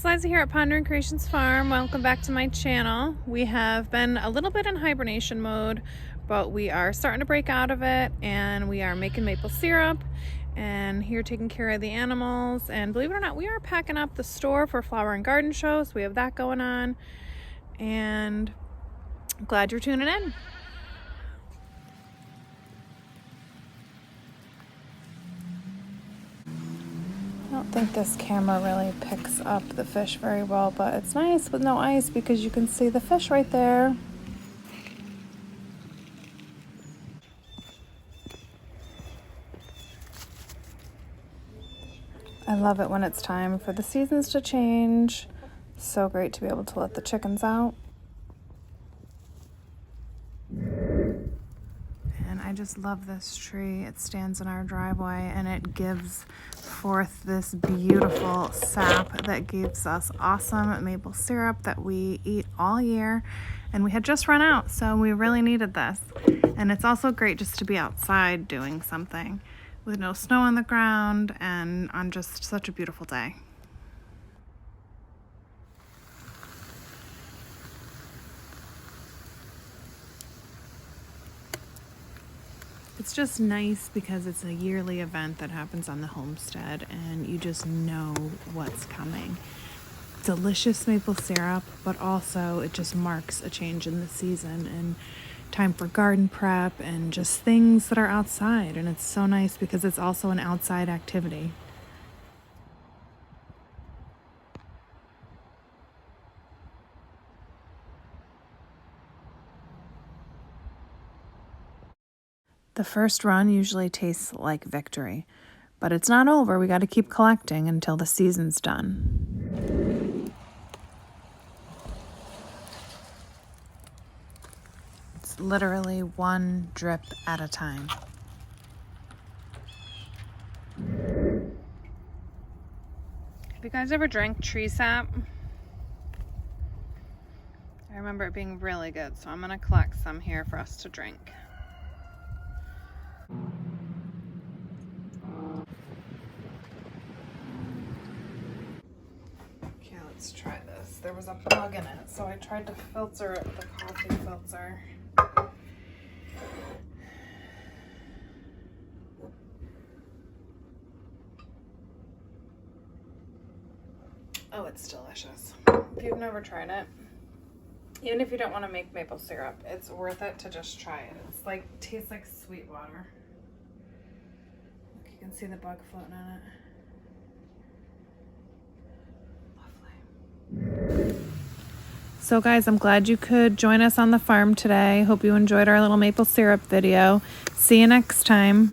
guys, Liza here at Pondering Creations Farm. Welcome back to my channel. We have been a little bit in hibernation mode, but we are starting to break out of it, and we are making maple syrup and here taking care of the animals. And believe it or not, we are packing up the store for flower and garden shows. So we have that going on, and I'm glad you're tuning in. I don't think this camera really picks up the fish very well, but it's nice with no ice because you can see the fish right there. I love it when it's time for the seasons to change. So great to be able to let the chickens out. And I just love this tree. It stands in our driveway and it gives forth this beautiful sap that gives us awesome maple syrup that we eat all year. And we had just run out, so we really needed this. And it's also great just to be outside doing something with no snow on the ground and on just such a beautiful day. It's just nice because it's a yearly event that happens on the homestead and you just know what's coming. Delicious maple syrup, but also it just marks a change in the season and time for garden prep and just things that are outside. And it's so nice because it's also an outside activity. The first run usually tastes like victory, but it's not over. We got to keep collecting until the season's done. It's literally one drip at a time. Have you guys ever drank tree sap? I remember it being really good, so I'm going to collect some here for us to drink. Okay, let's try this. There was a bug in it, so I tried to filter it with a coffee filter. Oh, it's delicious. If you've never tried it, even if you don't want to make maple syrup, it's worth it to just try it. It's like, tastes like sweet water. Look, you can see the bug floating on it. Lovely. So guys, I'm glad you could join us on the farm today. Hope you enjoyed our little maple syrup video. See you next time.